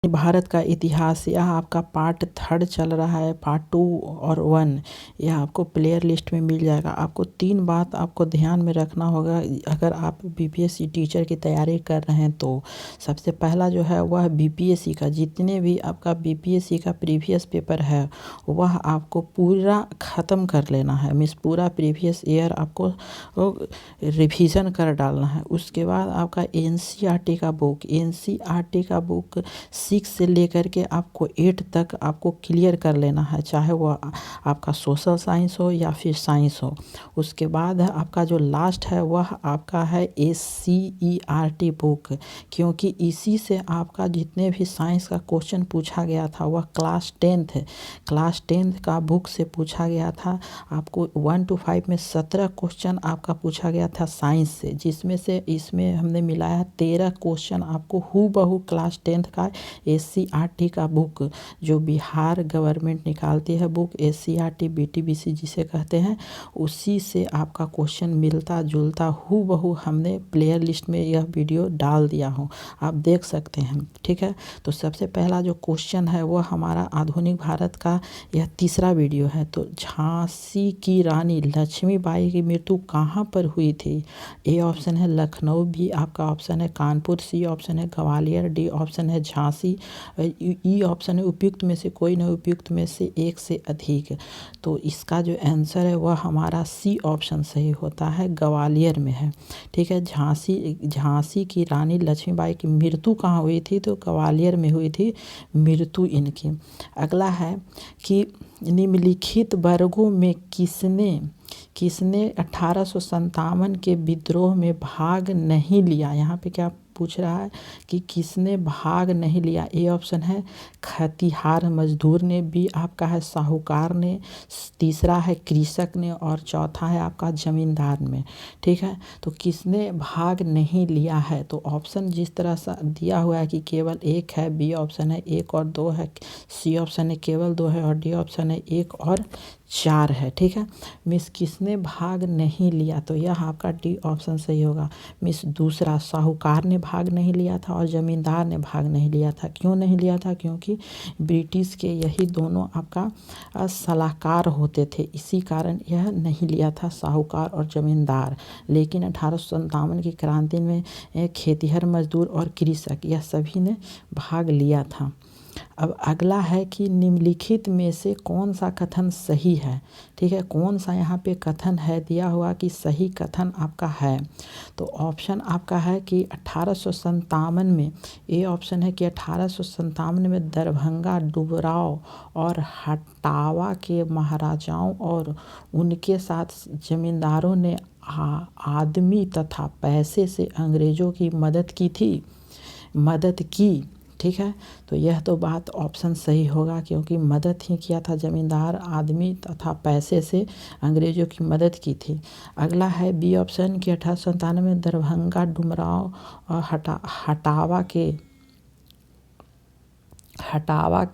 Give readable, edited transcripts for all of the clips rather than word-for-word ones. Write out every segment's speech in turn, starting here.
भारत का इतिहास, यह आपका पार्ट 3 चल रहा है। पार्ट 2 और 1 यह आपको प्लेयर लिस्ट में मिल जाएगा। आपको 3 बात आपको ध्यान में रखना होगा अगर आप बीपीएससी टीचर की तैयारी कर रहे हैं तो। सबसे पहला जो है वह बीपीएससी का जितने भी आपका बीपीएससी का प्रीवियस पेपर है वह आपको पूरा ख़त्म कर लेना है। मीन्स पूरा प्रीवियस ईयर आपको रिवीजन कर डालना है। उसके बाद आपका एनसीईआरटी का बुक 6 से लेकर के आपको 8 तक आपको क्लियर कर लेना है, चाहे वो आपका सोशल साइंस हो या फिर साइंस हो। उसके बाद आपका जो लास्ट है वह आपका है एससीईआरटी बुक, क्योंकि इसी से आपका जितने भी साइंस का क्वेश्चन पूछा गया था वह क्लास 10th का बुक से पूछा गया था। आपको 1 to 5 में 17 क्वेश्चन आपका पूछा गया था साइंस से, जिसमें से इसमें हमने मिलाया 13 क्वेश्चन आपको हूबहू क्लास 10th का एससीईआरटी का बुक, जो बिहार गवर्नमेंट निकालती है बुक एससीईआरटी बीटीबीसी जिसे कहते हैं, उसी से आपका क्वेश्चन मिलता जुलता हूबहू हमने प्लेयर लिस्ट में यह वीडियो डाल दिया हूँ, आप देख सकते हैं। ठीक है, तो सबसे पहला जो क्वेश्चन है वह हमारा आधुनिक भारत का यह तीसरा वीडियो है। तो झांसी की रानी लक्ष्मीबाई की मृत्यु कहाँ पर हुई थी? ए ऑप्शन है लखनऊ, बी आपका ऑप्शन है कानपुर, सी ऑप्शन है ग्वालियर, डी ऑप्शन है झांसी, ई ऑप्शन है उपयुक्त में से कोई नहीं, उपयुक्त में से एक से अधिक। तो इसका जो आंसर है वह हमारा सी ऑप्शन सही होता है, ग्वालियर में है। ठीक है, झांसी की रानी लक्ष्मीबाई की मृत्यु कहाँ हुई थी? तो ग्वालियर में हुई थी मृत्यु इनकी। अगला है कि निम्नलिखित वर्गों में किसने 1857 के विद्रोह में भाग नहीं लिया? यहाँ पे क्या पूछ रहा है कि किसने भाग नहीं लिया? ए ऑप्शन है खतिहार मजदूर ने, बी आपका है साहूकार ने, तीसरा है कृषक ने और चौथा है आपका जमींदार में। ठीक है, तो किसने भाग नहीं लिया है? तो ऑप्शन जिस तरह से दिया हुआ है कि केवल एक है, बी ऑप्शन है 1 और 2 है, सी ऑप्शन है केवल 2 है और डी ऑप्शन है 1 और 4 है। ठीक है, मिस किसने भाग नहीं लिया? तो यह आपका डी ऑप्शन सही होगा। मिस दूसरा साहूकार ने भाग नहीं लिया था और ज़मींदार ने भाग नहीं लिया था। क्यों नहीं लिया था? क्योंकि ब्रिटिश के यही दोनों आपका सलाहकार होते थे, इसी कारण यह नहीं लिया था साहूकार और ज़मींदार। लेकिन 1857 की क्रांति में खेतिहर मजदूर और कृषक यह सभी ने भाग लिया था। अब अगला है कि निम्नलिखित में से कौन सा कथन सही है? ठीक है, कौन सा यहाँ पे कथन है दिया हुआ कि सही कथन आपका है? तो ऑप्शन आपका है कि 1857 में, ए ऑप्शन है कि 1857 में दरभंगा, डुमराव और हटावा के महाराजाओं और उनके साथ जमींदारों ने आदमी तथा पैसे से अंग्रेज़ों की मदद की। ठीक है, तो यह तो बात ऑप्शन सही होगा, क्योंकि मदद ही किया था, ज़मींदार आदमी तथा पैसे से अंग्रेज़ों की मदद की थी। अगला है बी ऑप्शन कि 1857 में दरभंगा, डुमराव और हटावा के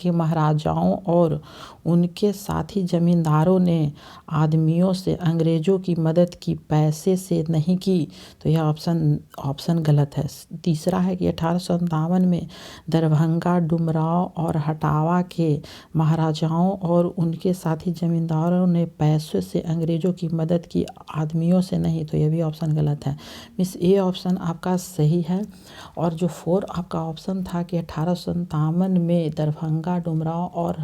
महाराजाओं और उनके साथी जमींदारों ने आदमियों से अंग्रेज़ों की मदद की, पैसे से नहीं की। तो यह ऑप्शन गलत है। तीसरा है कि 1857 में दरभंगा, डुमराव और हटावा के महाराजाओं और उनके साथी जमींदारों ने पैसे से अंग्रेज़ों की मदद की, आदमियों से नहीं। तो यह भी ऑप्शन गलत है। मिस ए ऑप्शन आपका सही है। और जो 4 आपका ऑप्शन था कि 1857 में दरभंगा, डुमराव और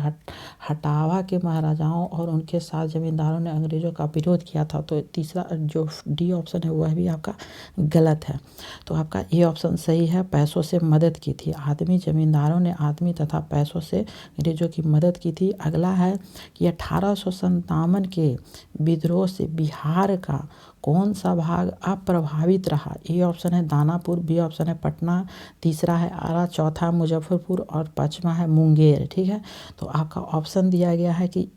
हटावा के महाराजाओं और उनके साथ जमींदारों ने अंग्रेज़ों का विरोध किया था, तो तीसरा जो डी ऑप्शन है वह भी आपका गलत है। तो आपका ए ऑप्शन सही है, पैसों से मदद की थी। जमींदारों ने आदमी तथा पैसों से अंग्रेज़ों की मदद की थी। अगला है कि 1857 के विद्रोह से बिहार का कौन सा भाग अप्रभावित रहा? ए ऑप्शन है दानापुर, बी ऑप्शन है पटना, तीसरा है आरा, चौथा मुजफ्फरपुर और पाँचवा है मुंगेर। ठीक है, तो आपका ऑप्शन दिया गया है कि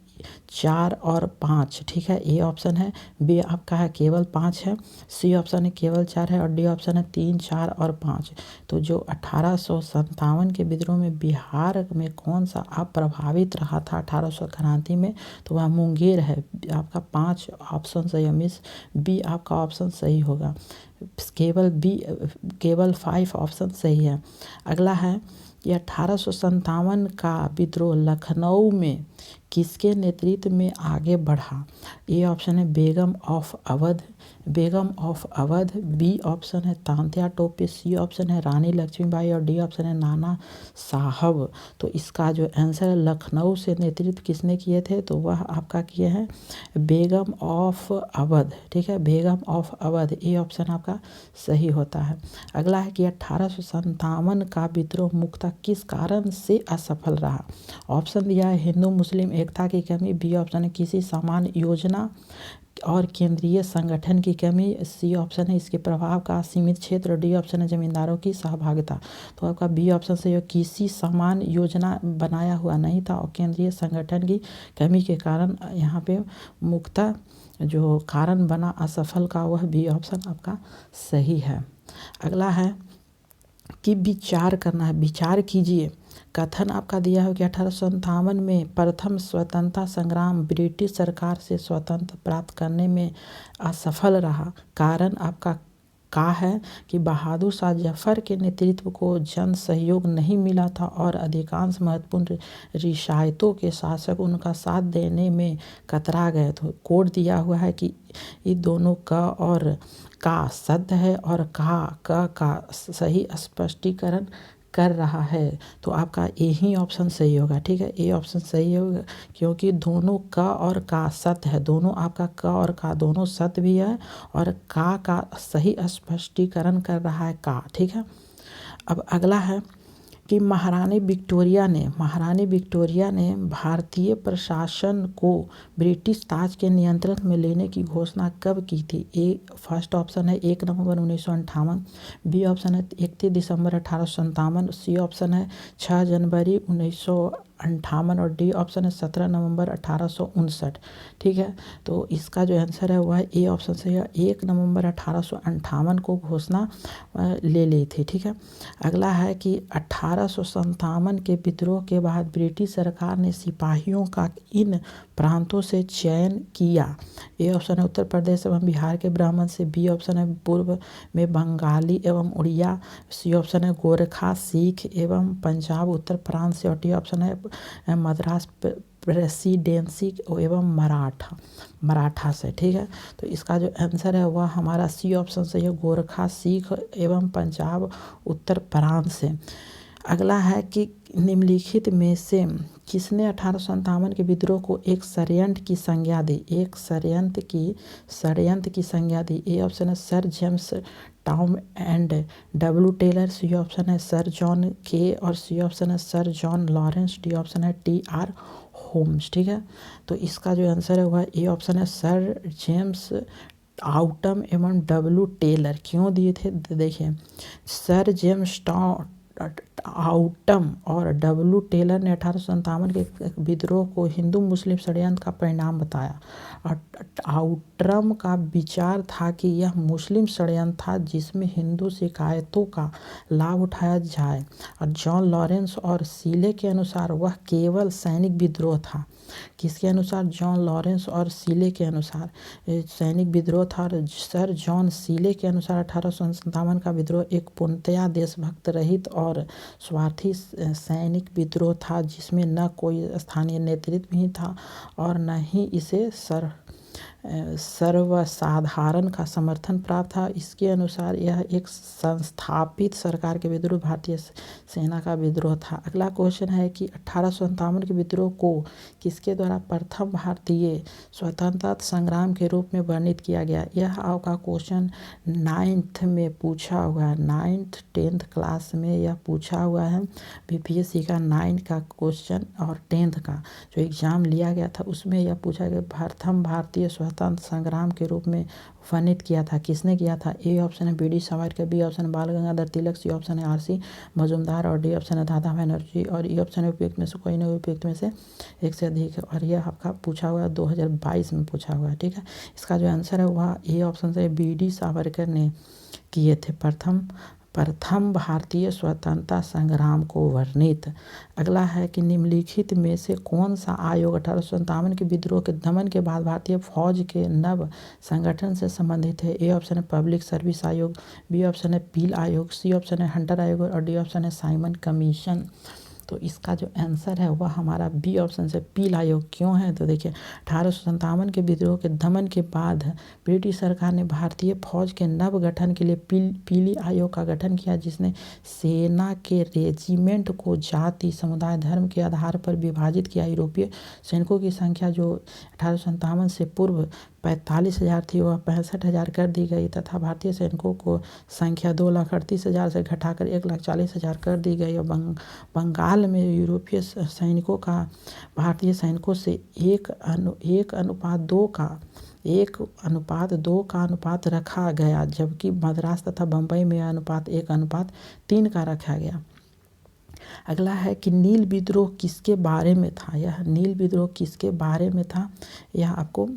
4 और 5। ठीक है, ए ऑप्शन है, बी आपका है केवल 5 है, सी ऑप्शन है केवल 4 है और डी ऑप्शन है 3, 4 और 5। तो जो 1857 के विद्रोह में बिहार में कौन सा अप्रभावित रहा था 1800 क्रांति में? तो वह मुंगेर है। आपका 5 ऑप्शन सही है। मिस बी आपका ऑप्शन सही होगा, केवल 5 ऑप्शन सही है। अगला है कि 1857 का विद्रोह लखनऊ में किसके नेतृत्व में आगे बढ़ा। ए ऑप्शन है बेगम ऑफ अवध, बी ऑप्शन है तांत्या टोपे, सी ऑप्शन है रानी लक्ष्मीबाई और डी ऑप्शन है नाना साहब। तो इसका जो आंसर है लखनऊ से नेतृत्व किसने किए थे, तो वह आपका किए हैं बेगम ऑफ अवध। ठीक है, बेगम ऑफ अवध, ये ऑप्शन आपका सही होता है। अगला है कि 1857 का विद्रोह मुख्यतः किस कारण से असफल रहा। ऑप्शन दिया है हिंदू मुस्लिम एकता की कमी, बी ऑप्शन है किसी समान योजना और केंद्रीय संगठन की कमी, सी ऑप्शन है इसके प्रभाव का सीमित क्षेत्र, डी ऑप्शन है जमींदारों की सहभागिता। तो आपका बी ऑप्शन से किसी समान योजना बनाया हुआ नहीं था और केंद्रीय संगठन की कमी के कारण यहाँ पे मुख्यतः जो कारण बना असफल का वह बी ऑप्शन आपका सही है। अगला है कि विचार करना है, विचार कीजिए। कथन आपका दिया है कि 1857 में प्रथम स्वतंत्रता संग्राम ब्रिटिश सरकार से स्वतंत्र प्राप्त करने में असफल रहा। कारण आपका का है कि बहादुर शाह जफर के नेतृत्व को जन सहयोग नहीं मिला था और अधिकांश महत्वपूर्ण रियासतों के शासक उनका साथ देने में कतरा गए थे। कोड दिया हुआ है कि ये दोनों क और का सद है और का सही स्पष्टीकरण कर रहा है। तो आपका यही ऑप्शन सही होगा। ठीक है, ये ऑप्शन सही होगा क्योंकि दोनों क और का सत्य है, दोनों आपका क और का दोनों सत्य भी है और का सही स्पष्टीकरण कर रहा है का। ठीक है, अब अगला है कि महारानी विक्टोरिया ने भारतीय प्रशासन को ब्रिटिश ताज के नियंत्रण में लेने की घोषणा कब की थी। फर्स्ट ऑप्शन है 1 नवंबर 1958, बी ऑप्शन है 31 दिसंबर 1857, सी ऑप्शन है 6 जनवरी 1958 और डी ऑप्शन है 17 नवंबर 1859। ठीक है, तो इसका जो आंसर है वह ए ऑप्शन से है 1 नवंबर 1858 को घोषणा ले ली थी। ठीक है, अगला है कि 1857 के विद्रोह के बाद ब्रिटिश सरकार ने सिपाहियों का इन प्रांतों से चयन किया। ए ऑप्शन है उत्तर प्रदेश एवं बिहार के ब्राह्मण से, बी ऑप्शन है पूर्व में बंगाली एवं उड़िया, सी ऑप्शन है गोरखा सिख एवं पंजाब उत्तर प्रांत से और डी ऑप्शन है मद्रास प्रेसिडेंसी एवं मराठा से। ठीक है, तो इसका जो आंसर है वह हमारा सी ऑप्शन से है गोरखा सिख एवं पंजाब उत्तर प्रांत से। अगला है कि निम्नलिखित में से किसने 1857 के विद्रोह को एक षड्यंत्र की संज्ञा दी। षड्यंत्र की संज्ञा दी। ए ऑप्शन है sir James Tom and W Taylor, C option है सर जॉन के और सी ऑप्शन है sir John Lawrence, D option है टी.आर. होम्स। ठीक है, तो इसका जो आंसर है वह ए ऑप्शन है सर जेम्स आउटम एवं डब्ल्यू टेलर। क्यों दिए थे देखिए, सर जेम्स आउटम और डब्ल्यू टेलर ने 1857 के विद्रोह को हिंदू मुस्लिम षड्यंत्र का परिणाम बताया और आउटरम का विचार था कि यह मुस्लिम षड्यंत्र था जिसमें हिंदू शिकायतों का लाभ उठाया जाए और जॉन लॉरेंस और सीले के अनुसार वह केवल सैनिक विद्रोह था। किसके अनुसार, जॉन लॉरेंस और सीले के अनुसार सैनिक विद्रोह था और सर जॉन सीले के अनुसार 1857 का विद्रोह एक पूर्णतया देशभक्त रहित और स्वार्थी सैनिक विद्रोह था जिसमें न कोई स्थानीय नेतृत्व ही था और न ही इसे सर्वसाधारण का समर्थन प्राप्त था। इसके अनुसार यह एक संस्थापित सरकार के विद्रोह भारतीय सेना का विद्रोह था। अगला क्वेश्चन है कि 1857 के विद्रोह को किसके द्वारा प्रथम भारतीय स्वतंत्रता संग्राम के रूप में वर्णित किया गया। यह आपका क्वेश्चन 9th में पूछा हुआ है, 9th 10th क्लास में यह पूछा हुआ है। बीपीएससी का 9 का क्वेश्चन और 10th का जो एग्ज़ाम लिया गया था उसमें यह पूछा गया प्रथम भारतीय स्वतंत्रता संग्राम के रूप में वर्णित किया था, किसने किया था। ए ऑप्शन है बी.डी. सावरकर, बी ऑप्शन है बाल गंगाधर तिलक, सी ऑप्शन है आर.सी. मजूमदार और डी ऑप्शन है दादा बनर्जी और ई ऑप्शन है उपयुक्त में से कोई नहीं, उपयुक्त में से एक से अधिक है और यह आपका पूछा हुआ है 2022 में पूछा हुआ है। ठीक है, इसका जो आंसर है वह ए ऑप्शन से बी.डी. सावरकर ने किए थे, प्रथम प्रथम भारतीय स्वतंत्रता संग्राम को वर्णित। अगला है कि निम्नलिखित में से कौन सा आयोग 1857 के विद्रोह के दमन के बाद भारतीय फौज के नव संगठन से संबंधित है। ए ऑप्शन है पब्लिक सर्विस आयोग, बी ऑप्शन है पील आयोग, सी ऑप्शन है हंटर आयोग और डी ऑप्शन है साइमन कमीशन। तो इसका जो आंसर है वह हमारा बी ऑप्शन से पील आयोग क्यों है, तो देखिए 1857 के विद्रोह के दमन के बाद ब्रिटिश सरकार ने भारतीय फौज के नव गठन के लिए पीली आयोग का गठन किया, जिसने सेना के रेजिमेंट को जाति, समुदाय, धर्म के आधार पर विभाजित किया। यूरोपीय सैनिकों की संख्या जो 1857 से पूर्व 45,000 थी वह 65,000 कर दी गई तथा भारतीय सैनिकों को संख्या 2,38,000 से घटाकर 1,40,000 कर दी गई। और बंगाल में यूरोपीय सैनिकों का भारतीय सैनिकों से 1:2 का अनुपात रखा गया, जबकि मद्रास तथा बम्बई में यह अनुपात 1:3 का रखा गया। अगला है कि नील विद्रोह किसके बारे में था। यह नील विद्रोह किसके बारे में था, यह आपको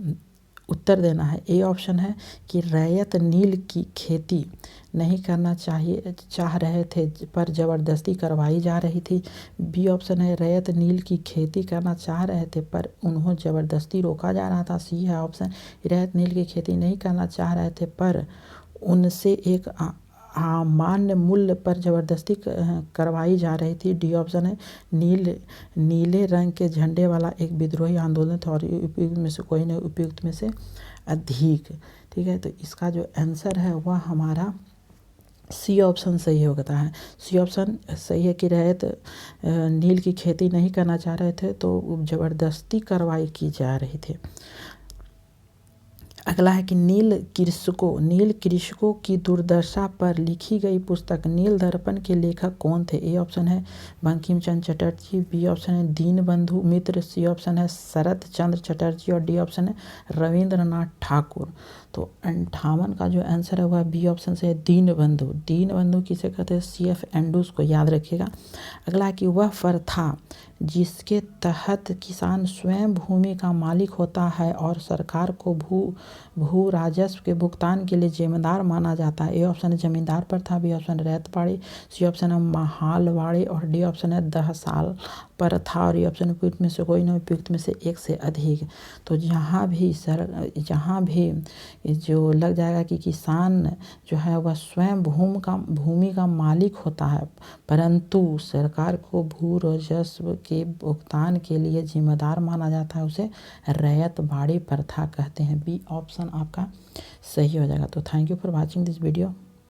उत्तर देना है। ए ऑप्शन है कि रैयत नील की खेती नहीं करना चाह रहे थे पर ज़बरदस्ती करवाई जा रही थी। बी ऑप्शन है रैयत नील की खेती करना चाह रहे थे पर उन्हें ज़बरदस्ती रोका जा रहा था। सी है ऑप्शन रैयत नील की खेती नहीं करना चाह रहे थे पर उनसे एक सामान्य मूल्य पर ज़बरदस्ती करवाई जा रही थी। डी ऑप्शन है नीले रंग के झंडे वाला एक विद्रोही आंदोलन था और उपयुक्त में से कोई नहीं, उपयुक्त में से अधिक। ठीक है, तो इसका जो आंसर है वह हमारा सी ऑप्शन सही होता है। सी ऑप्शन सही है कि रैयत नील की खेती नहीं करना चाह रहे थे तो ज़बरदस्ती कार्रवाई की जा रही थी। अगला है कि नील कृषकों की दुर्दशा पर लिखी गई पुस्तक नील दर्पण के लेखक कौन थे। ए ऑप्शन है बंकिम चंद्र चटर्जी, बी ऑप्शन है दीनबंधु मित्र, सी ऑप्शन है शरत चंद्र चटर्जी और डी ऑप्शन है रविंद्रनाथ ठाकुर। तो 58 का जो आंसर है वह बी ऑप्शन से है दीनबंधु किसे कहते हैं, CF एंड्रूज को याद रखिएगा। अगला कि वह फर था जिसके तहत किसान स्वयं भूमि का मालिक होता है और सरकार को भू राजस्व के भुगतान के लिए जिम्मेदार माना जाता है। ए ऑप्शन है जमींदार पर था, B option ryotwari, C option है महालवाड़ी और डी ऑप्शन है 10 साल पर था और ये ऑप्शन उपयुक्त में से कोई नहीं, उपयुक्त में से एक से अधिक। तो जहाँ भी जो लग जाएगा कि किसान जो है वह स्वयं भूमि का मालिक होता है परंतु सरकार को भू राजस्व के भुगतान के लिए जिम्मेदार माना जाता है, उसे रैयतवाड़ी प्रथा कहते हैं। बी ऑप्शन आपका सही हो जाएगा। तो thank you for watching this video.